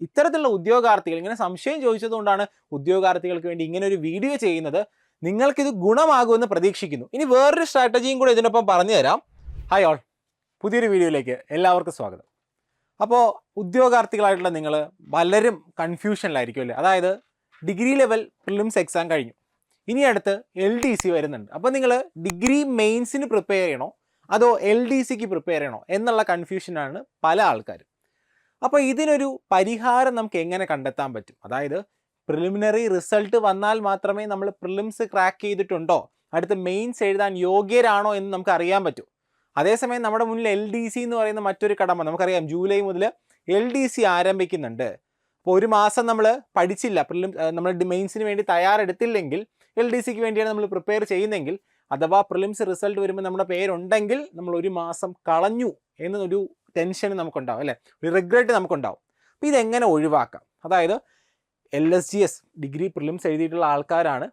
ഇത്തരത്തിലുള്ള ഉദ്യോഗാർത്ഥികൾ ഇങ്ങനെ സംശയം ചോദിച്ചതുകൊണ്ടാണ് ഉദ്യോഗാർത്ഥികൾക്ക് വേണ്ടി ഇങ്ങനെ ഒരു വീഡിയോ ചെയ്യുന്നത്. നിങ്ങൾക്കിത് ഗുണമാകുമെന്ന് പ്രതീക്ഷിക്കുന്നു. ഇനി വേറൊരു സ്ട്രാറ്റജിയും കൂടെ ഇതിനൊപ്പം പറഞ്ഞു തരാം. ഹായ് ഓൾ, പുതിയൊരു വീഡിയോയിലേക്ക് എല്ലാവർക്കും സ്വാഗതം. അപ്പോൾ ഉദ്യോഗാർത്ഥികളായിട്ടുള്ള നിങ്ങൾ പലരും കൺഫ്യൂഷനിലായിരിക്കും അല്ലേ? അതായത് ഡിഗ്രി ലെവൽ പ്രിലിംസ് എക്സാം കഴിഞ്ഞു, ഇനി അടുത്ത് LDC വരുന്നുണ്ട്. അപ്പോൾ നിങ്ങൾ ഡിഗ്രി മെയിൻസിന് പ്രിപ്പയർ ചെയ്യണോ അതോ LDCക്ക് പ്രിപ്പയർ ചെയ്യണോ എന്നുള്ള കൺഫ്യൂഷനാണ് പല ആൾക്കാരും. അപ്പോൾ ഇതിനൊരു പരിഹാരം നമുക്ക് എങ്ങനെ കണ്ടെത്താൻ പറ്റും? അതായത് പ്രിലിമിനറി റിസൾട്ട് വന്നാൽ മാത്രമേ നമ്മൾ പ്രിലിംസ് ക്രാക്ക് ചെയ്തിട്ടുണ്ടോ, അടുത്ത് മെയിൻസ് എഴുതാൻ യോഗ്യരാണോ എന്ന് നമുക്ക് അറിയാൻ പറ്റൂ. അതേസമയം നമ്മുടെ മുന്നിൽ LDC എന്ന് പറയുന്ന മറ്റൊരു കടമ നമുക്കറിയാം. ജൂലൈ മുതൽ LDC ആരംഭിക്കുന്നുണ്ട്. അപ്പോൾ ഒരു മാസം നമ്മൾ പഠിച്ചില്ല, നമ്മൾ മെയിൻസിന് വേണ്ടി തയ്യാറെടുത്തില്ലെങ്കിൽ LDCക്ക് വേണ്ടിയാണ് നമ്മൾ പ്രിപ്പയർ ചെയ്യുന്നതെങ്കിൽ, അഥവാ പ്രിലിംസ് റിസൾട്ട് വരുമ്പോൾ നമ്മുടെ പേരുണ്ടെങ്കിൽ നമ്മൾ ഒരു മാസം കളഞ്ഞു എന്നൊരു ടെൻഷൻ നമുക്കുണ്ടാവും അല്ലേ, ഒരു റിഗ്രറ്റ് നമുക്കുണ്ടാവും. അപ്പോൾ ഇതെങ്ങനെ ഒഴിവാക്കാം? അതായത് LSGS ഡിഗ്രി പ്രിലിംസ് എഴുതിയിട്ടുള്ള ആൾക്കാരാണ്,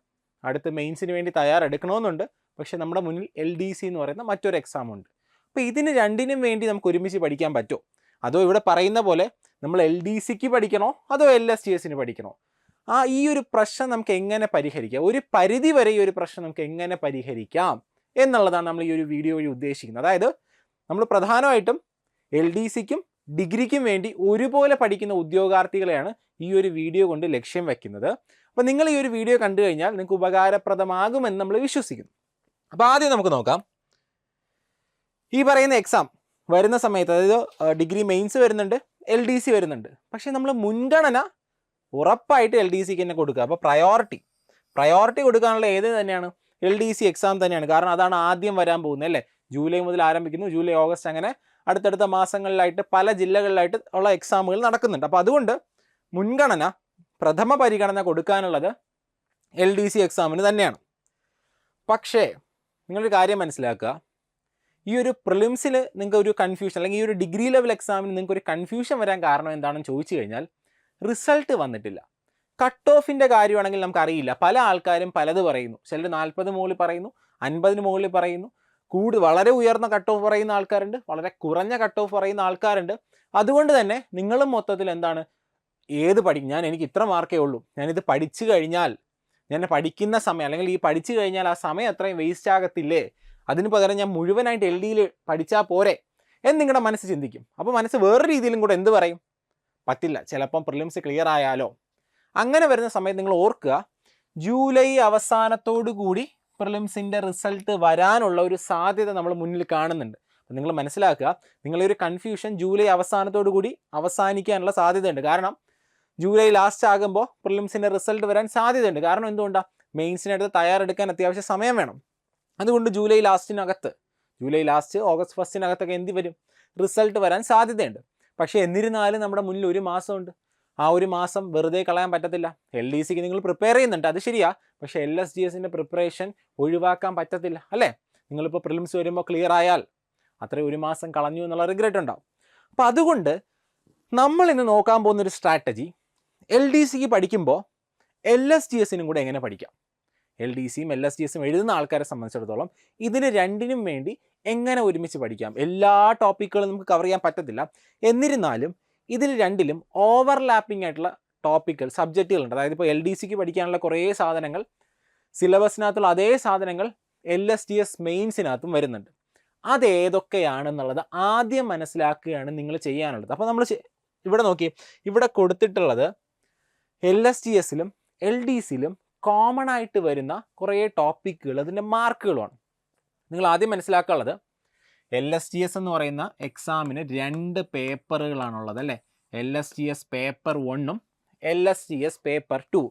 അടുത്ത മെയിൻസിന് വേണ്ടി തയ്യാറെടുക്കണമെന്നുണ്ട്, പക്ഷേ നമ്മുടെ മുന്നിൽ LDC എന്ന് പറയുന്ന മറ്റൊരു എക്സാം ഉണ്ട്. അപ്പോൾ ഇതിന് രണ്ടിനും വേണ്ടി നമുക്ക് ഒരുമിച്ച് പഠിക്കാൻ പറ്റുമോ? അതോ ഇവിടെ പറയുന്ന പോലെ നമ്മൾ LDCക്ക് പഠിക്കണോ അതോ LSGSന് പഠിക്കണോ? ഈ ഒരു പ്രശ്നം നമുക്ക് എങ്ങനെ പരിഹരിക്കാം, ഒരു പരിധി വരെ ഈ ഒരു പ്രശ്നം നമുക്ക് എങ്ങനെ പരിഹരിക്കാം എന്നുള്ളതാണ് നമ്മൾ ഈ ഒരു വീഡിയോ വഴി ഉദ്ദേശിക്കുന്നത്. അതായത് നമ്മൾ പ്രധാനമായിട്ടും LDCക്കും ഡിഗ്രിക്കും വേണ്ടി ഒരുപോലെ പഠിക്കുന്ന ഉദ്യോഗാർത്ഥികളെയാണ് ഈ ഒരു വീഡിയോ കൊണ്ട് ലക്ഷ്യം വെക്കുന്നത്. അപ്പോൾ നിങ്ങൾ ഈ ഒരു വീഡിയോ കണ്ടു കഴിഞ്ഞാൽ നിങ്ങൾക്ക് ഉപകാരപ്രദമാകുമെന്ന് നമ്മൾ വിശ്വസിക്കുന്നു. അപ്പോൾ ആദ്യം നമുക്ക് നോക്കാം, ഈ പറയുന്ന എക്സാം വരുന്ന സമയത്ത്, അതായത് ഡിഗ്രി മെയിൻസ് വരുന്നുണ്ട്, LDC വരുന്നുണ്ട്, പക്ഷേ നമ്മൾ മുൻഗണന ഉറപ്പായിട്ട് LDCക്ക് തന്നെ കൊടുക്കുക. അപ്പോൾ പ്രയോറിറ്റി കൊടുക്കാനുള്ള ഏത് തന്നെയാണ് LDC എക്സാം തന്നെയാണ്. കാരണം അതാണ് ആദ്യം വരാൻ പോകുന്നത് അല്ലേ. ജൂലൈ മുതൽ ആരംഭിക്കുന്നു, ജൂലൈ ഓഗസ്റ്റ് അങ്ങനെ അടുത്തടുത്ത മാസങ്ങളിലായിട്ട് പല ജില്ലകളിലായിട്ട് ഉള്ള എക്സാമുകൾ നടക്കുന്നുണ്ട്. അപ്പോൾ അതുകൊണ്ട് പ്രഥമ പരിഗണന കൊടുക്കാനുള്ളത് LDC എക്സാമിന് തന്നെയാണ്. പക്ഷേ നിങ്ങളൊരു കാര്യം മനസ്സിലാക്കുക, ഈ ഒരു പ്രിലിംസിൽ നിങ്ങൾക്ക് ഒരു കൺഫ്യൂഷൻ, അല്ലെങ്കിൽ ഈ ഒരു ഡിഗ്രി ലെവൽ എക്സാമിന് നിങ്ങൾക്ക് ഒരു കൺഫ്യൂഷൻ വരാൻ കാരണം എന്താണെന്ന് ചോദിച്ചു കഴിഞ്ഞാൽ, റിസൾട്ട് വന്നിട്ടില്ല. കട്ട് ഓഫിൻ്റെ കാര്യമാണെങ്കിൽ നമുക്കറിയില്ല. പല ആൾക്കാരും പലത് പറയുന്നു. ചിലർ 40 മുകളിൽ പറയുന്നു, 50 മുകളിൽ പറയുന്നു, വളരെ ഉയർന്ന കട്ട് ഓഫ് പറയുന്ന ആൾക്കാരുണ്ട്, വളരെ കുറഞ്ഞ കട്ട് ഓഫ് പറയുന്ന ആൾക്കാരുണ്ട്. അതുകൊണ്ട് തന്നെ നിങ്ങളും മൊത്തത്തിൽ എന്താണ്, എനിക്ക് ഇത്ര മാർക്കേ ഉള്ളൂ, ഞാനിത് പഠിച്ചു കഴിഞ്ഞാൽ, ഞാൻ പഠിക്കുന്ന സമയം അല്ലെങ്കിൽ ഈ പഠിച്ചു കഴിഞ്ഞാൽ ആ സമയം അത്രയും വേസ്റ്റ് ആകത്തില്ലേ, അതിന് പകരം ഞാൻ മുഴുവനായിട്ട് LDയിൽ പഠിച്ചാൽ പോരെ എന്ന് നിങ്ങളുടെ മനസ്സ് ചിന്തിക്കും. അപ്പോൾ മനസ്സ് വേറൊരു രീതിയിലും കൂടെ എന്ത് പറയും, പറ്റില്ല, ചിലപ്പം പ്രിലിംസ് ക്ലിയർ ആയാലോ. അങ്ങനെ വരുന്ന സമയത്ത് നിങ്ങൾ ഓർക്കുക, ജൂലൈ അവസാനത്തോടു കൂടി പ്രിലിംസിൻ്റെ റിസൾട്ട് വരാനുള്ള ഒരു സാധ്യത നമ്മൾ മുന്നിൽ കാണുന്നുണ്ട്. അപ്പം നിങ്ങൾ മനസ്സിലാക്കുക, നിങ്ങളൊരു കൺഫ്യൂഷൻ ജൂലൈ അവസാനത്തോടു കൂടി അവസാനിക്കാനുള്ള സാധ്യതയുണ്ട്. കാരണം ജൂലൈ ലാസ്റ്റ് ആകുമ്പോൾ പ്രിലിംസിൻ്റെ റിസൾട്ട് വരാൻ സാധ്യതയുണ്ട്. കാരണം എന്തുകൊണ്ടാണ്, മെയിൻസിനടുത്ത് തയ്യാറെടുക്കാൻ അത്യാവശ്യം സമയം വേണം. അതുകൊണ്ട് ജൂലൈ ലാസ്റ്റ് ഓഗസ്റ്റ് ഫസ്റ്റിനകത്തൊക്കെ എന്ത് വരും, റിസൾട്ട് വരാൻ സാധ്യതയുണ്ട്. പക്ഷേ എന്നിരുന്നാലും നമ്മുടെ മുന്നിൽ ഒരു മാസമുണ്ട്. ആ ഒരു മാസം വെറുതെ കളയാൻ പറ്റത്തില്ല. LDCക്ക് നിങ്ങൾ പ്രിപ്പയർ ചെയ്യുന്നുണ്ട്, അത് ശരിയാ, പക്ഷേ LSGSൻ്റെ പ്രിപ്പറേഷൻ ഒഴിവാക്കാൻ പറ്റത്തില്ല അല്ലേ. നിങ്ങളിപ്പോൾ പ്രിലിംസ് വരുമ്പോൾ ക്ലിയർ ആയാൽ അത്രയും ഒരു മാസം കളഞ്ഞു എന്നുള്ള റിഗ്രറ്റ് ഉണ്ടാവും. അപ്പോൾ അതുകൊണ്ട് നമ്മൾ ഇന്ന് നോക്കാൻ പോകുന്നൊരു സ്ട്രാറ്റജി, LDCക്ക് പഠിക്കുമ്പോൾ LSGSനും കൂടെ എങ്ങനെ പഠിക്കാം. LDCയും LSGSും എഴുതുന്ന ആൾക്കാരെ സംബന്ധിച്ചിടത്തോളം ഇതിന് രണ്ടിനും വേണ്ടി എങ്ങനെ ഒരുമിച്ച് പഠിക്കാം. എല്ലാ ടോപ്പിക്കുകളും നമുക്ക് കവർ ചെയ്യാൻ പറ്റത്തില്ല. എന്നിരുന്നാലും ഇതിൽ രണ്ടിലും ഓവർലാപ്പിംഗ് ആയിട്ടുള്ള സബ്ജക്റ്റുകളുണ്ട്. അതായത് ഇപ്പോൾ LDCക്ക് പഠിക്കാനുള്ള കുറേ സാധനങ്ങൾ സിലബസിനകത്തുള്ള അതേ സാധനങ്ങൾ LSGS മെയിൻസിനകത്തും വരുന്നുണ്ട്. അതേതൊക്കെയാണെന്നുള്ളത് ആദ്യം മനസ്സിലാക്കുകയാണ് നിങ്ങൾ ചെയ്യാനുള്ളത്. അപ്പോൾ നമ്മൾ ഇവിടെ നോക്കി, ഇവിടെ കൊടുത്തിട്ടുള്ളത് LSGSലും LDCയിലും കോമൺ ആയിട്ട് വരുന്ന കുറേ ടോപ്പിക്കുകൾ, അതിൻ്റെ മാർക്കുകളുമാണ്. നിങ്ങൾ ആദ്യം മനസ്സിലാക്കാനുള്ളത്, LSGS എന്ന് പറയുന്ന എക്സാമിന് 2 പേപ്പറുകളാണുള്ളത് അല്ലേ. LSGS പേപ്പർ 1ഉം LSGS പേപ്പർ 2.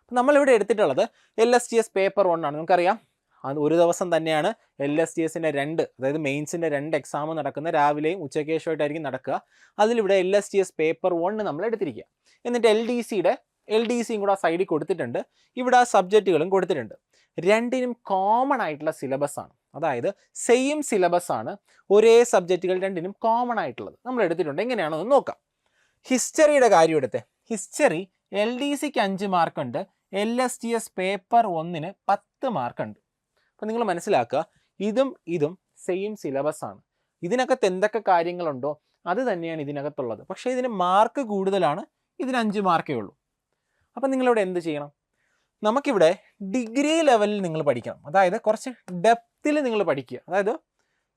അപ്പം നമ്മളിവിടെ എടുത്തിട്ടുള്ളത് LSGS പേപ്പർ 1 ആണ്. നമുക്കറിയാം അത് ഒരു ദിവസം തന്നെയാണ് LSGSൻ്റെ അതായത് മെയിൻസിൻ്റെ 2 എക്സാം നടക്കുന്ന, രാവിലെയും ഉച്ചയ്ക്ക് ശേഷമായിട്ടായിരിക്കും നടക്കുക. അതിലിവിടെ LSGS പേപ്പർ 1 നമ്മൾ എടുത്തിരിക്കുക. എന്നിട്ട് LDCയും കൂടെ ആ സൈഡിൽ കൊടുത്തിട്ടുണ്ട്. ഇവിടെ ആ സബ്ജക്റ്റുകളും കൊടുത്തിട്ടുണ്ട്. രണ്ടിനും കോമൺ ആയിട്ടുള്ള സിലബസാണ്, അതായത് സെയിം സിലബസാണ്, ഒരേ സബ്ജക്റ്റുകൾ രണ്ടിനും കോമൺ ആയിട്ടുള്ളത് നമ്മൾ എടുത്തിട്ടുണ്ട്. എങ്ങനെയാണോ എന്ന് നോക്കാം. ഹിസ്റ്ററിയുടെ കാര്യം എടുത്തേ. ഹിസ്റ്ററി LDCക്ക് 5 മാർക്കുണ്ട്, LSGS പേപ്പർ 1ന് 10 മാർക്കുണ്ട്. അപ്പോൾ നിങ്ങൾ മനസ്സിലാക്കുക, ഇതും സെയിം സിലബസാണ്. ഇതിനകത്ത് എന്തൊക്കെ കാര്യങ്ങളുണ്ടോ അത് തന്നെയാണ് ഇതിനകത്തുള്ളത്. പക്ഷേ ഇതിന് മാർക്ക് കൂടുതലാണ് ഇതിന് 5 മാർക്കേ ഉള്ളൂ. അപ്പം നിങ്ങളിവിടെ എന്ത് ചെയ്യണം? നമുക്കിവിടെ ഡിഗ്രി ലെവലിൽ നിങ്ങൾ പഠിക്കണം. അതായത് കുറച്ച് ഡെപ്തിൽ നിങ്ങൾ പഠിക്കുക. അതായത്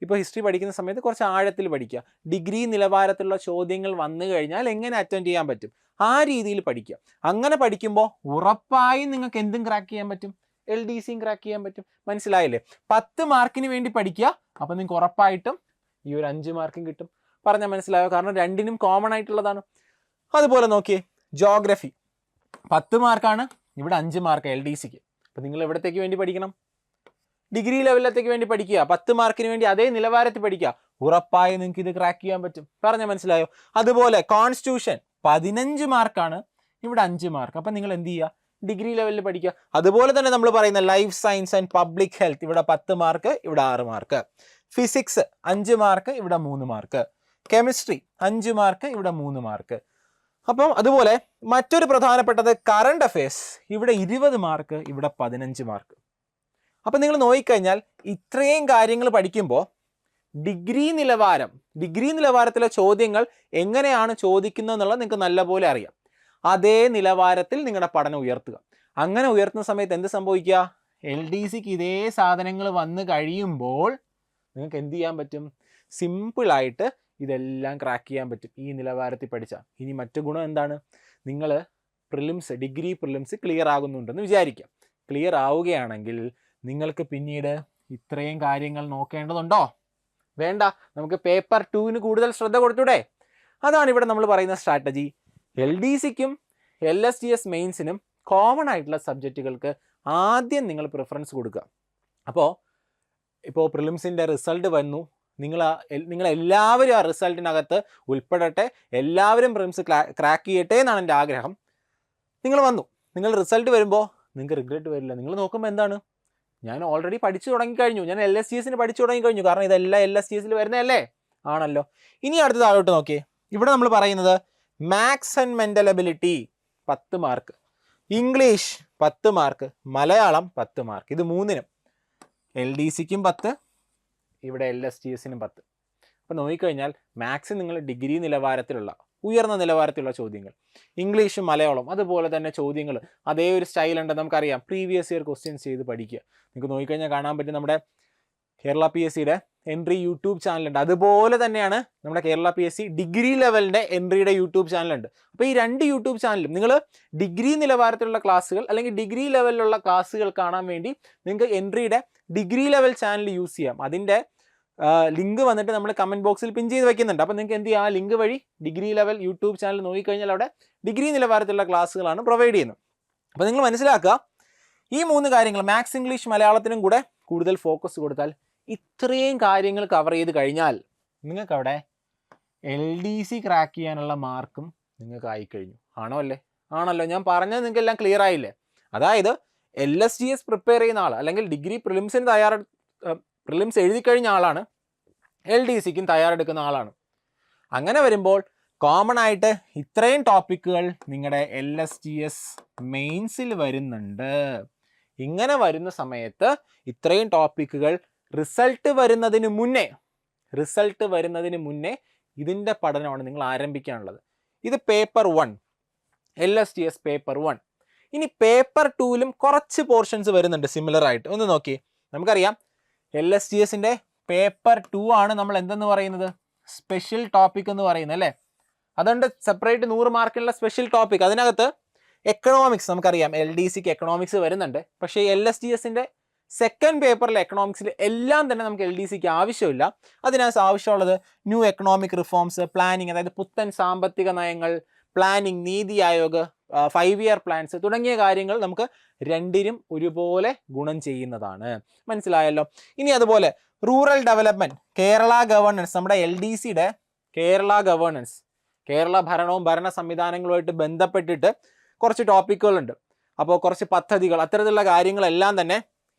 ഇപ്പോൾ ഹിസ്റ്ററി പഠിക്കുന്ന സമയത്ത് കുറച്ച് ആഴത്തിൽ പഠിക്കുക. ഡിഗ്രി നിലവാരത്തിലുള്ള ചോദ്യങ്ങൾ വന്നു കഴിഞ്ഞാൽ എങ്ങനെ അറ്റൻഡ് ചെയ്യാൻ പറ്റും ആ രീതിയിൽ പഠിക്കുക. അങ്ങനെ പഠിക്കുമ്പോൾ ഉറപ്പായും നിങ്ങൾക്ക് എന്തും ക്രാക്ക് ചെയ്യാൻ പറ്റും, LDCയും ക്രാക്ക് ചെയ്യാൻ പറ്റും. മനസ്സിലായില്ലേ? 10 മാർക്കിന് വേണ്ടി പഠിക്കുക, അപ്പം നിങ്ങൾക്ക് ഉറപ്പായിട്ടും ഈ ഒരു 5 മാർക്കും കിട്ടും. പറഞ്ഞാൽ മനസ്സിലായോ? കാരണം രണ്ടിനും കോമൺ ആയിട്ടുള്ളതാണ്. അതുപോലെ നോക്കിയേ, ജോഗ്രഫി 10 മാർക്കാണ്, ഇവിടെ 5 മാർക്ക് LDCക്ക്. അപ്പം നിങ്ങൾ എവിടത്തേക്ക് വേണ്ടി പഠിക്കണം? ഡിഗ്രി ലെവലിലത്തേക്ക് വേണ്ടി പഠിക്കുക. 10 മാർക്കിന് വേണ്ടി അതേ നിലവാരത്തിൽ പഠിക്കുക. ഉറപ്പായും നിങ്ങൾക്ക് ഇത് ക്രാക്ക് ചെയ്യാൻ പറ്റും. പറഞ്ഞാൽ മനസ്സിലായോ? അതുപോലെ കോൺസ്റ്റിറ്റ്യൂഷൻ 15 മാർക്കാണ്, ഇവിടെ 5 മാർക്ക്. അപ്പം നിങ്ങൾ എന്ത് ചെയ്യുക? ഡിഗ്രി ലെവലിൽ പഠിക്കുക. അതുപോലെ തന്നെ നമ്മൾ പറയുന്ന life science and public health, ഇവിടെ 10 മാർക്ക്, ഇവിടെ 6 മാർക്ക്. ഫിസിക്സ് 5 മാർക്ക്, ഇവിടെ 3 മാർക്ക്. കെമിസ്ട്രി 5 മാർക്ക്, ഇവിടെ 3 മാർക്ക്. അപ്പം അതുപോലെ മറ്റൊരു പ്രധാനപ്പെട്ടത് കറണ്ട് അഫയേഴ്സ്, ഇവിടെ 20 മാർക്ക്, ഇവിടെ 15 മാർക്ക്. അപ്പം നിങ്ങൾ നോക്കിക്കഴിഞ്ഞാൽ ഇത്രയും കാര്യങ്ങൾ പഠിക്കുമ്പോൾ ഡിഗ്രി നിലവാരത്തിലെ ചോദ്യങ്ങൾ എങ്ങനെയാണ് ചോദിക്കുന്നത് എന്നുള്ളത് നിങ്ങൾക്ക് നല്ലപോലെ അറിയാം. അതേ നിലവാരത്തിൽ നിങ്ങളുടെ പഠനം ഉയർത്തുക. അങ്ങനെ ഉയർത്തുന്ന സമയത്ത് എന്ത് സംഭവിക്കുക? LDCക്ക് ഇതേ സാധനങ്ങൾ വന്നു കഴിയുമ്പോൾ നിങ്ങൾക്ക് എന്ത് ചെയ്യാൻ പറ്റും? സിമ്പിളായിട്ട് ഇതെല്ലാം ക്രാക്ക് ചെയ്യാൻ പറ്റും ഈ നിലവാരത്തിൽ പഠിച്ചാൽ. ഇനി മറ്റു ഗുണം എന്താണ്? നിങ്ങൾ ഡിഗ്രി പ്രിലിംസ് ക്ലിയർ ആകുന്നുണ്ടെന്ന് വിചാരിക്കാം. ക്ലിയർ ആവുകയാണെങ്കിൽ നിങ്ങൾക്ക് പിന്നീട് ഇത്രയും കാര്യങ്ങൾ നോക്കേണ്ടതുണ്ടോ? വേണ്ട. നമുക്ക് പേപ്പർ 2-ന് കൂടുതൽ ശ്രദ്ധ കൊടുത്തൂടെ? അതാണ് ഇവിടെ നമ്മൾ പറയുന്ന സ്ട്രാറ്റജി. LDCക്കും LSTS മെയിൻസിനും കോമൺ ആയിട്ടുള്ള സബ്ജക്റ്റുകൾക്ക് ആദ്യം നിങ്ങൾ പ്രിഫറൻസ് കൊടുക്കുക. ഇപ്പോൾ പ്രിലിംസിൻ്റെ റിസൾട്ട് വന്നു, നിങ്ങളെല്ലാവരും ആ റിസൾട്ടിനകത്ത് ഉൾപ്പെടട്ടെ, എല്ലാവരും പ്രിലിംസ് ക്രാക്ക് ചെയ്യട്ടെ എന്നാണ് എൻ്റെ ആഗ്രഹം. നിങ്ങൾ റിസൾട്ട് വരുമ്പോൾ നിങ്ങൾക്ക് റിഗ്രറ്റ് വരില്ല. നിങ്ങൾ നോക്കുമ്പോൾ എന്താണ്? ഞാൻ ഓൾറെഡി പഠിച്ചു തുടങ്ങിക്കഴിഞ്ഞു, ഞാൻ LSTSന് പഠിച്ചു തുടങ്ങിക്കഴിഞ്ഞു, കാരണം ഇതെല്ലാം LSTSൽ വരുന്നതല്ലേ? ആണല്ലോ. ഇനി അടുത്ത താഴോട്ട് നോക്കിയേ. ഇവിടെ നമ്മൾ പറയുന്നത് maths and mental ability 10 mark, English 10 mark, Malayalam 10 mark. ഇത് മൂന്നിനും LDCക്കും 10, ഇവിടെ LSTSനും 10. അപ്പോൾ നോക്കിക്കഴിഞ്ഞാൽ മാത്സ് നിങ്ങൾ ഡിഗ്രി നിലവാരത്തിലുള്ള ഉയർന്ന നിലവാരത്തിലുള്ള ചോദ്യങ്ങൾ, ഇംഗ്ലീഷും മലയാളം അതുപോലെ തന്നെ ചോദ്യങ്ങൾ അതേ ഒരു സ്റ്റൈലുണ്ട്, നമുക്കറിയാം. പ്രീവിയസ് ഇയർ ക്വസ്റ്റ്യൻസ് ചെയ്ത് പഠിക്കുക. നിങ്ങൾക്ക് നോക്കിക്കഴിഞ്ഞാൽ കാണാൻ പറ്റും നമ്മുടെ കേരള PSCയുടെ എൻട്രി യൂട്യൂബ് ചാനലുണ്ട്. അതുപോലെ തന്നെയാണ് നമ്മുടെ കേരള PSC ഡിഗ്രി ലെവലിൻ്റെ എൻട്രിയുടെ യൂട്യൂബ് ചാനലുണ്ട്. അപ്പോൾ ഈ 2 യൂട്യൂബ് ചാനലും നിങ്ങൾ ഡിഗ്രി നിലവാരത്തിലുള്ള ക്ലാസ്സുകൾ അല്ലെങ്കിൽ ഡിഗ്രി ലെവലിലുള്ള ക്ലാസ്സുകൾ കാണാൻ വേണ്ടി നിങ്ങൾക്ക് എൻട്രിയുടെ ഡിഗ്രി ലെവൽ ചാനൽ യൂസ് ചെയ്യാം. അതിൻ്റെ ലിങ്ക് വന്നിട്ട് നമ്മൾ കമൻറ്റ് ബോക്സിൽ പിൻ ചെയ്ത് വെക്കുന്നുണ്ട്. അപ്പോൾ നിങ്ങൾക്ക് എന്ത് ചെയ്യാം? ആ ലിങ്ക് വഴി ഡിഗ്രി ലെവൽ യൂട്യൂബ് ചാനൽ നോക്കിക്കഴിഞ്ഞാൽ അവിടെ ഡിഗ്രി നിലവാരത്തിലുള്ള ക്ലാസ്സുകളാണ് പ്രൊവൈഡ് ചെയ്യുന്നത്. അപ്പോൾ നിങ്ങൾ മനസ്സിലാക്കുക, ഈ 3 കാര്യങ്ങൾ മാത്സ്, ഇംഗ്ലീഷ്, മലയാളത്തിനും കൂടെ കൂടുതൽ ഫോക്കസ് കൊടുത്താൽ ഇത്രയും കാര്യങ്ങൾ കവർ ചെയ്ത് കഴിഞ്ഞാൽ നിങ്ങൾക്കവിടെ LDC ക്രാക്ക് ചെയ്യാനുള്ള മാർക്കും നിങ്ങൾക്ക് ആയിക്കഴിഞ്ഞു. ആണല്ലോ. ഞാൻ പറഞ്ഞത് നിങ്ങൾക്ക് എല്ലാം ക്ലിയർ ആയില്ലേ? അതായത് LSTS പ്രിപ്പയർ ചെയ്യുന്ന ആൾ അല്ലെങ്കിൽ ഡിഗ്രി പ്രിലിംസ് എഴുതി കഴിഞ്ഞ ആളാണ്, LDCക്കും തയ്യാറെടുക്കുന്ന ആളാണ്. അങ്ങനെ വരുമ്പോൾ കോമൺ ആയിട്ട് ഇത്രയും ടോപ്പിക്കുകൾ നിങ്ങളുടെ LSTS മെയിൻസിൽ വരുന്നുണ്ട്. ഇങ്ങനെ വരുന്ന സമയത്ത് ഇത്രയും ടോപ്പിക്കുകൾ റിസൾട്ട് വരുന്നതിന് മുന്നേ ഇതിൻ്റെ പഠനമാണ് നിങ്ങൾ ആരംഭിക്കാനുള്ളത്. ഇത് പേപ്പർ 1, LSTS പേപ്പർ 1. ഇനി പേപ്പർ 2-ലും കുറച്ച് പോർഷൻസ് വരുന്നുണ്ട് സിമിലർ ആയിട്ട്. ഒന്ന് നോക്കി, നമുക്കറിയാം LSTSൻ്റെ പേപ്പർ 2 ആണ് നമ്മൾ എന്തെന്ന് പറയുന്നത്? സ്പെഷ്യൽ ടോപ്പിക് എന്ന് പറയുന്നത് അല്ലേ? അതുകൊണ്ട് സെപ്പറേറ്റ് 100 മാർക്കിനുള്ള സ്പെഷ്യൽ ടോപ്പിക്. അതിനകത്ത് എക്കണോമിക്സ് നമുക്കറിയാം, LDCക്ക് എക്കണോമിക്സ് വരുന്നുണ്ട്. പക്ഷേ LSTSൻ്റെ സെക്കൻഡ് പേപ്പറിൽ എക്കണോമിക്സിൽ എല്ലാം തന്നെ നമുക്ക് LDCക്ക് ആവശ്യമില്ല. അതിനകത്ത് ആവശ്യമുള്ളത് ന്യൂ എക്കണോമിക് റിഫോംസ്, പ്ലാനിങ്, അതായത് പുത്തൻ സാമ്പത്തിക നയങ്ങൾ, planning, NITI Aayog, 5 year plans തുടങ്ങിയ കാര്യങ്ങൾ നമുക്ക് രണ്ടിനും ഒരുപോലെ ഗുണം ചെയ്യുന്നതാണ്. മനസ്സിലായല്ലോ? ഇനി അതുപോലെ റൂറൽ ഡെവലപ്മെൻറ്റ്, കേരള ഗവേണൻസ്, നമ്മുടെ LDCയുടെ കേരള ഗവേണൻസ്, കേരള ഭരണവും ഭരണ സംവിധാനങ്ങളുമായിട്ട് ബന്ധപ്പെട്ടിട്ട് കുറച്ച് ടോപ്പിക്കുകളുണ്ട്. അപ്പോൾ കുറച്ച് പദ്ധതികൾ, അത്തരത്തിലുള്ള കാര്യങ്ങളെല്ലാം തന്നെ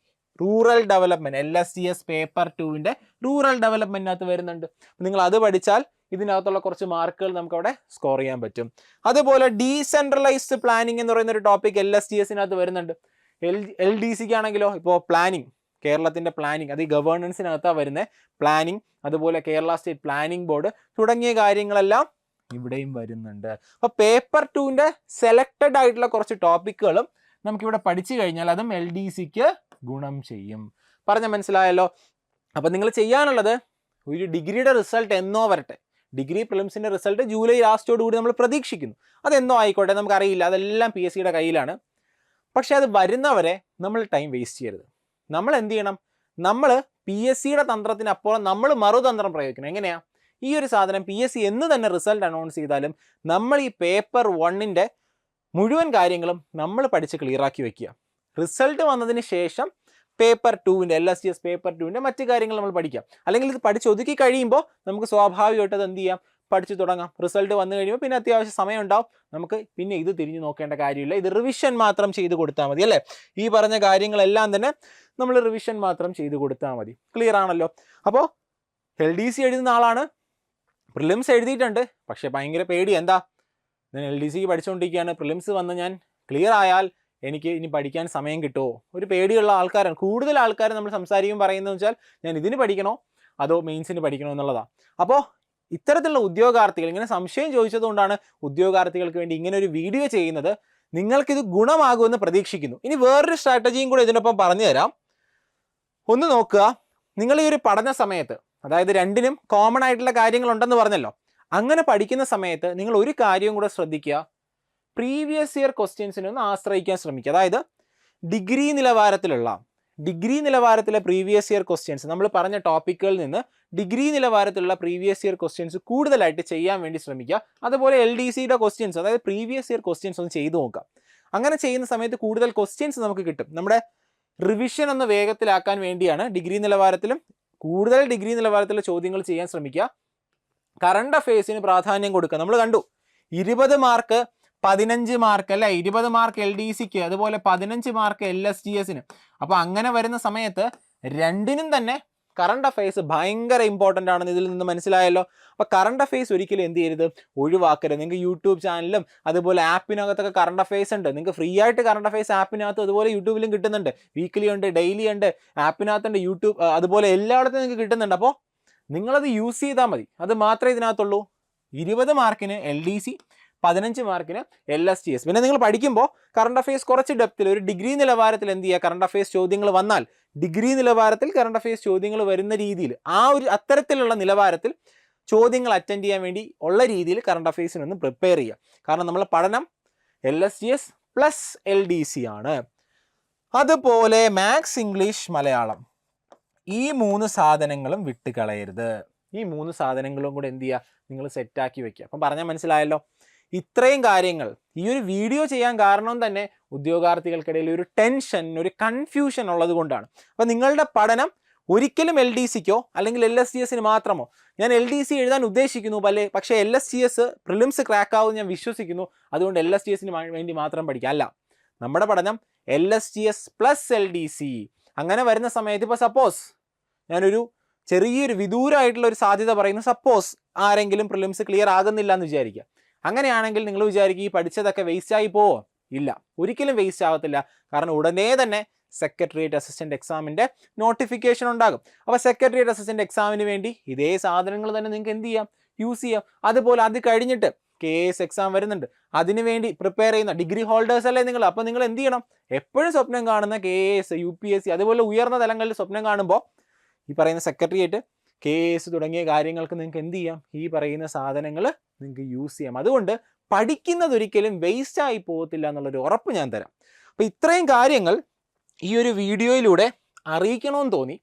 റൂറൽ ഡെവലപ്മെൻറ്റ് LSTS പേപ്പർ 2-ൻ്റെ റൂറൽ ഡെവലപ്മെൻറ്റിനകത്ത് വരുന്നുണ്ട്. നിങ്ങൾ അത് പഠിച്ചാൽ ഇതിനകത്തുള്ള കുറച്ച് മാർക്കുകൾ നമുക്കവിടെ സ്കോർ ചെയ്യാൻ പറ്റും. അതുപോലെ ഡീസെൻട്രലൈസ്ഡ് പ്ലാനിങ് എന്ന് പറയുന്ന ഒരു ടോപ്പിക് LSTSനകത്ത് വരുന്നുണ്ട്. LDCക്ക് ആണെങ്കിലോ ഇപ്പോൾ പ്ലാനിങ്, കേരളത്തിൻ്റെ പ്ലാനിങ്, അത് ഈ ഗവേണൻസിനകത്താണ് വരുന്നത്. പ്ലാനിങ്, അതുപോലെ കേരള സ്റ്റേറ്റ് പ്ലാനിങ് ബോർഡ് തുടങ്ങിയ കാര്യങ്ങളെല്ലാം ഇവിടെയും വരുന്നുണ്ട്. അപ്പോൾ പേപ്പർ 2ൻ്റെ സെലക്റ്റഡ് ആയിട്ടുള്ള കുറച്ച് ടോപ്പിക്കുകളും നമുക്കിവിടെ പഠിച്ചു കഴിഞ്ഞാൽ അതും LDCക്ക് ഗുണം ചെയ്യും. പറഞ്ഞ മനസ്സിലായല്ലോ. അപ്പോൾ നിങ്ങൾ ചെയ്യാനുള്ളത് ഒരു ഡിഗ്രിയുടെ റിസൾട്ട് എന്നോ വരട്ടെ. ഡിഗ്രി പ്രിലിംസിൻ്റെ റിസൾട്ട് ജൂലൈ ലാസ്റ്റോട് കൂടി നമ്മൾ പ്രതീക്ഷിക്കുന്നു. അതെന്നോ ആയിക്കോട്ടെ, നമുക്കറിയില്ല, അതെല്ലാം PSCയുടെ കയ്യിലാണ്. പക്ഷെ അത് വരുന്നവരെ നമ്മൾ ടൈം വേസ്റ്റ് ചെയ്യരുത്. നമ്മൾ എന്ത് ചെയ്യണം? നമ്മൾ PSCയുടെ തന്ത്രത്തിനപ്പുറം നമ്മൾ മറുതന്ത്രം പ്രയോഗിക്കണം. എങ്ങനെയാണ്? ഈ ഒരു സാധനം PSC എന്ന് തന്നെ റിസൾട്ട് അനൗൺസ് ചെയ്താലും നമ്മൾ ഈ പേപ്പർ 1ൻ്റെ മുഴുവൻ കാര്യങ്ങളും നമ്മൾ പഠിച്ച് ക്ലിയറാക്കി വെക്കുക. റിസൾട്ട് വന്നതിന് ശേഷം പേപ്പർ 2ൻ്റെ LSTS പേപ്പർ 2ൻ്റെ മറ്റു കാര്യങ്ങൾ നമ്മൾ പഠിക്കാം. അല്ലെങ്കിൽ ഇത് പഠിച്ച് ഒതുക്കി കഴിയുമ്പോൾ നമുക്ക് സ്വാഭാവികമായിട്ട് അത് എന്ത് ചെയ്യാം? പഠിച്ചു തുടങ്ങാം. റിസൾട്ട് വന്നു കഴിയുമ്പോൾ പിന്നെ അത്യാവശ്യം സമയം ഉണ്ടാവും. നമുക്ക് പിന്നെ ഇത് തിരിഞ്ഞു നോക്കേണ്ട കാര്യമില്ല. ഇത് റിവിഷൻ മാത്രം ചെയ്ത് കൊടുത്താൽ മതി, അല്ലേ? ഈ പറഞ്ഞ കാര്യങ്ങളെല്ലാം തന്നെ നമ്മൾ റിവിഷൻ മാത്രം ചെയ്ത് കൊടുത്താൽ മതി. ക്ലിയർ ആണല്ലോ? അപ്പോൾ LDC എഴുതുന്ന ആളാണ്, പ്രിലിംസ് എഴുതിയിട്ടുണ്ട്, പക്ഷേ ഭയങ്കര പേടി. എന്താ? ഞാൻ LDC പഠിച്ചുകൊണ്ടിരിക്കുകയാണ്, പ്രിലിംസ് വന്ന് ഞാൻ ക്ലിയർ ആയാൽ എനിക്ക് ഇനി പഠിക്കാൻ സമയം കിട്ടുമോ? ഒരു പേടിയുള്ള ആൾക്കാരാണ് കൂടുതൽ ആൾക്കാർ നമ്മൾ സംസാരിക്കും. പറയുന്നത് വെച്ചാൽ ഞാൻ ഇതിന് പഠിക്കണോ അതോ മെയിൻസിന് പഠിക്കണോ എന്നുള്ളതാണ്. അപ്പോൾ ഇത്തരത്തിലുള്ള ഉദ്യോഗാർത്ഥികൾ ഇങ്ങനെ സംശയം ചോദിച്ചതുകൊണ്ടാണ് ഉദ്യോഗാർത്ഥികൾക്ക് വേണ്ടി ഇങ്ങനെ ഒരു വീഡിയോ ചെയ്യുന്നത്. നിങ്ങൾക്കിത് ഗുണമാകുമെന്ന് പ്രതീക്ഷിക്കുന്നു. ഇനി വേറൊരു സ്ട്രാറ്റജിയും കൂടെ ഇതിനൊപ്പം പറഞ്ഞു തരാം. ഒന്ന് നോക്കുക, നിങ്ങൾ ഈ ഒരു പഠന സമയത്ത്, അതായത് രണ്ടിനും കോമൺ ആയിട്ടുള്ള കാര്യങ്ങളുണ്ടെന്ന് പറഞ്ഞല്ലോ, അങ്ങനെ പഠിക്കുന്ന സമയത്ത് നിങ്ങൾ ഒരു കാര്യവും കൂടെ ശ്രദ്ധിക്കുക. പ്രീവിയസ് ഇയർ ക്വസ്റ്റ്യൻസിനെ ഒന്ന് ആശ്രയിക്കാൻ ശ്രമിക്കുക. അതായത് ഡിഗ്രി നിലവാരത്തിലെ പ്രീവിയസ് ഇയർ ക്വസ്റ്റ്യൻസ്, നമ്മൾ പറഞ്ഞ ടോപ്പിക്കുകളിൽ നിന്ന് ഡിഗ്രി നിലവാരത്തിലുള്ള പ്രീവിയസ് ഇയർ ക്വസ്റ്റ്യൻസ് കൂടുതലായിട്ട് ചെയ്യാൻ വേണ്ടി ശ്രമിക്കുക. അതുപോലെ LDCയുടെ ക്വസ്റ്റ്യൻസ്, അതായത് പ്രീവിയസ് ഇയർ ക്വസ്റ്റ്യൻസ് ഒന്ന് ചെയ്തു നോക്കാം. അങ്ങനെ ചെയ്യുന്ന സമയത്ത് കൂടുതൽ ക്വസ്റ്റ്യൻസ് നമുക്ക് കിട്ടും. നമ്മുടെ റിവിഷൻ ഒന്ന് വേഗത്തിലാക്കാൻ വേണ്ടിയാണ് ഡിഗ്രി നിലവാരത്തിലെ ചോദ്യങ്ങൾ ചെയ്യാൻ ശ്രമിക്കുക. കറണ്ട് അഫയേഴ്സിന് പ്രാധാന്യം കൊടുക്കുക. നമ്മൾ കണ്ടു 20 മാർക്ക് 15 മാർക്ക് അല്ലേ, 20 മാർക്ക് LDCക്ക്, അതുപോലെ 15 മാർക്ക് LSTSന്. അപ്പോൾ അങ്ങനെ വരുന്ന സമയത്ത് രണ്ടിനും തന്നെ കറണ്ട് അഫയേഴ്സ് ഭയങ്കര ഇമ്പോർട്ടൻ്റ് ആണെന്ന് ഇതിൽ നിന്ന് മനസ്സിലായല്ലോ. അപ്പോൾ കറണ്ട് അഫയേഴ്സ് ഒരിക്കലും എന്ത് ചെയ്യരുത്? ഒഴിവാക്കരുത്. നിങ്ങൾക്ക് യൂട്യൂബ് ചാനലിലും അതുപോലെ ആപ്പിനകത്തൊക്കെ കറണ്ട് അഫയേഴ്സ് ഉണ്ട്. നിങ്ങൾക്ക് ഫ്രീ ആയിട്ട് കറണ്ട് അഫയേഴ്സ് ആപ്പിനകത്തും അതുപോലെ യൂട്യൂബിലും കിട്ടുന്നുണ്ട്. വീക്ക്ലി ഉണ്ട്, ഡെയിലി ഉണ്ട്, ആപ്പിനകത്തുണ്ട്, യൂട്യൂബ് അതുപോലെ എല്ലായിടത്തും നിങ്ങൾക്ക് കിട്ടുന്നുണ്ട്. അപ്പോൾ നിങ്ങളത് യൂസ് ചെയ്താൽ മതി. അത് മാത്രമേ ഇതിനകത്തുള്ളൂ. 20 മാർക്കിന് LDC, 15 മാർക്കിന് LSTS. പിന്നെ നിങ്ങൾ പഠിക്കുമ്പോൾ കറണ്ട് അഫയേഴ്സ് കുറച്ച് ഡെപ്തിൽ ഒരു ഡിഗ്രി നിലവാരത്തിൽ എന്ത് ചെയ്യുക? കറണ്ട് അഫയേഴ്സ് ചോദ്യങ്ങൾ വന്നാൽ ഡിഗ്രി നിലവാരത്തിൽ കറണ്ട് അഫയേഴ്സ് ചോദ്യങ്ങൾ വരുന്ന രീതിയിൽ, അത്തരത്തിലുള്ള നിലവാരത്തിൽ ചോദ്യങ്ങൾ അറ്റൻഡ് ചെയ്യാൻ വേണ്ടി ഉള്ള രീതിയിൽ കറണ്ട് അഫയേഴ്സിനൊന്ന് പ്രിപ്പയർ ചെയ്യുക. കാരണം നമ്മളെ പഠനം LSTS പ്ലസ് LDC ആണ്. അതുപോലെ മാത്സ്, ഇംഗ്ലീഷ്, മലയാളം, ഈ 3 സാധനങ്ങളും വിട്ടുകളയരുത്. ഈ 3 സാധനങ്ങളും കൂടെ എന്ത് ചെയ്യുക? നിങ്ങൾ സെറ്റാക്കി വെക്കുക. അപ്പം പറഞ്ഞാൽ മനസ്സിലായല്ലോ. ഇത്രയും കാര്യങ്ങൾ ഈ ഒരു വീഡിയോ ചെയ്യാൻ കാരണം തന്നെ ഉദ്യോഗാർത്ഥികൾക്കിടയിൽ ഒരു ടെൻഷൻ, ഒരു കൺഫ്യൂഷൻ ഉള്ളത് കൊണ്ടാണ്. അപ്പം നിങ്ങളുടെ പഠനം ഒരിക്കലും LDCക്കോ അല്ലെങ്കിൽ LSTSന് മാത്രമോ, ഞാൻ LDC എഴുതാൻ ഉദ്ദേശിക്കുന്നു പക്ഷേ LSTS പ്രിലിംസ് ക്രാക്ക് ആവും ഞാൻ വിശ്വസിക്കുന്നു, അതുകൊണ്ട് LSTSന് വേണ്ടി മാത്രം പഠിക്കുക അല്ല. നമ്മുടെ പഠനം LSTS പ്ലസ് LDC. അങ്ങനെ വരുന്ന സമയത്ത് ഇപ്പോൾ സപ്പോസ് ഞാനൊരു ചെറിയൊരു വിദൂരമായിട്ടുള്ള ഒരു സാധ്യത പറയുന്നു. സപ്പോസ് ആരെങ്കിലും പ്രിലിംസ് ക്ലിയർ ആകുന്നില്ല എന്ന് വിചാരിക്കുക. അങ്ങനെയാണെങ്കിൽ നിങ്ങൾ വിചാരിക്കുക ഈ പഠിച്ചതൊക്കെ വേസ്റ്റ് ആയി പോവോ? ഇല്ല, ഒരിക്കലും വേസ്റ്റ് ആവത്തില്ല. കാരണം ഉടനെ തന്നെ സെക്രട്ടേറിയറ്റ് അസിസ്റ്റന്റ് എക്സാമിൻ്റെ നോട്ടിഫിക്കേഷൻ ഉണ്ടാകും. അപ്പോൾ സെക്രട്ടേറിയറ്റ് അസിസ്റ്റന്റ് എക്സാമിന് വേണ്ടി ഇതേ സാധനങ്ങൾ തന്നെ നിങ്ങൾക്ക് എന്ത് ചെയ്യാം? യൂസ് ചെയ്യാം. അതുപോലെ അത് കഴിഞ്ഞിട്ട് KS എക്സാം വരുന്നുണ്ട്, അതിനുവേണ്ടി പ്രിപ്പയർ ചെയ്യുന്ന ഡിഗ്രി ഹോൾഡേഴ്സ് അല്ലേ നിങ്ങൾ. അപ്പോൾ നിങ്ങൾ എന്ത് ചെയ്യണം? എപ്പോഴും സ്വപ്നം കാണുന്ന KS, UPSC അതുപോലെ ഉയർന്ന തലങ്ങളിൽ സ്വപ്നം കാണുമ്പോൾ ഈ പറയുന്ന സെക്രട്ടേറിയറ്റ്, KS തുടങ്ങിയ കാര്യങ്ങൾക്ക് നിങ്ങൾക്ക് എന്ത് ചെയ്യാം? ഈ പറയുന്ന സാധനങ്ങൾ നിങ്ങൾക്ക് യൂസ് ചെയ്യാം. അതുകൊണ്ട് പഠിക്കുന്നത് ഒരിക്കലും വേസ്റ്റ് ആയി പോകത്തില്ല എന്നുള്ളൊരു ഉറപ്പ് ഞാൻ തരാം. അപ്പോൾ ഇത്രയും കാര്യങ്ങൾ ഈ ഒരു വീഡിയോയിലൂടെ അറിയിക്കണമെന്ന് തോന്നി.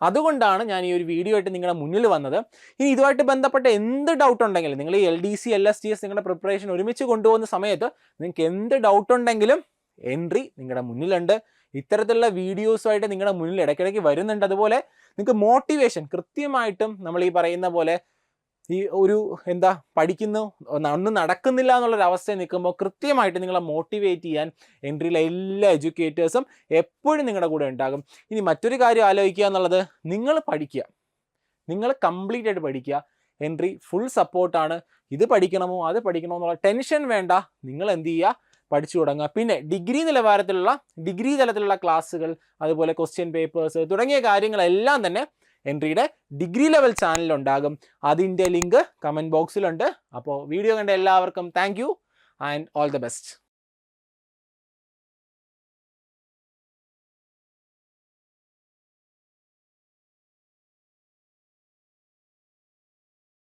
അതുകൊണ്ടാണ് ഞാൻ ഈ ഒരു വീഡിയോ ആയിട്ട് നിങ്ങളുടെ മുന്നിൽ വന്നത്. ഇനി ഇതുമായിട്ട് ബന്ധപ്പെട്ട എന്ത് ഡൗട്ട് ഉണ്ടെങ്കിലും, നിങ്ങൾ ഈ LDC, LSTS നിങ്ങളുടെ പ്രിപ്പറേഷൻ ഒരുമിച്ച് കൊണ്ടുപോകുന്ന സമയത്ത് നിങ്ങൾക്ക് എന്ത് ഡൗട്ട് ഉണ്ടെങ്കിലും എൻട്രി നിങ്ങളുടെ മുന്നിലുണ്ട്. ഇത്തരത്തിലുള്ള വീഡിയോസുമായിട്ട് നിങ്ങളുടെ മുന്നിൽ ഇടയ്ക്കിടയ്ക്ക് വരുന്നുണ്ട്. അതുപോലെ നിങ്ങൾക്ക് മോട്ടിവേഷൻ കൃത്യമായിട്ടും നമ്മൾ ഈ പറയുന്ന പോലെ ഈ ഒരു പഠിക്കുന്നു ഒന്നും നടക്കുന്നില്ല എന്നുള്ളൊരവസ്ഥയിൽ നിൽക്കുമ്പോൾ കൃത്യമായിട്ട് നിങ്ങളെ മോട്ടിവേറ്റ് ചെയ്യാൻ എൻട്രിയിലെ എല്ലാ എഡ്യൂക്കേറ്റേഴ്സും എപ്പോഴും നിങ്ങളുടെ കൂടെ ഉണ്ടാകും. ഇനി മറ്റൊരു കാര്യം ആലോചിക്കുക എന്നുള്ളത്, നിങ്ങൾ പഠിക്കുക, നിങ്ങൾ കംപ്ലീറ്റ് ആയിട്ട് പഠിക്കുക. എൻട്രി ഫുൾ സപ്പോർട്ടാണ്. ഇത് പഠിക്കണമോ അത് പഠിക്കണമോ എന്നുള്ള ടെൻഷൻ വേണ്ട. നിങ്ങൾ എന്ത് ചെയ്യുക? പഠിച്ചു തുടങ്ങുക. പിന്നെ ഡിഗ്രി തലത്തിലുള്ള ക്ലാസ്സുകൾ, അതുപോലെ ക്വസ്റ്റ്യൻ പേപ്പേഴ്സ് തുടങ്ങിയ കാര്യങ്ങളെല്ലാം തന്നെ എൻട്രിയുടെ ഡിഗ്രി ലെവൽ ചാനലുണ്ടാകും. അതിൻ്റെ ലിങ്ക് കമൻറ്റ് ബോക്സിലുണ്ട്. അപ്പോൾ വീഡിയോ കണ്ട എല്ലാവർക്കും thank you and all the best.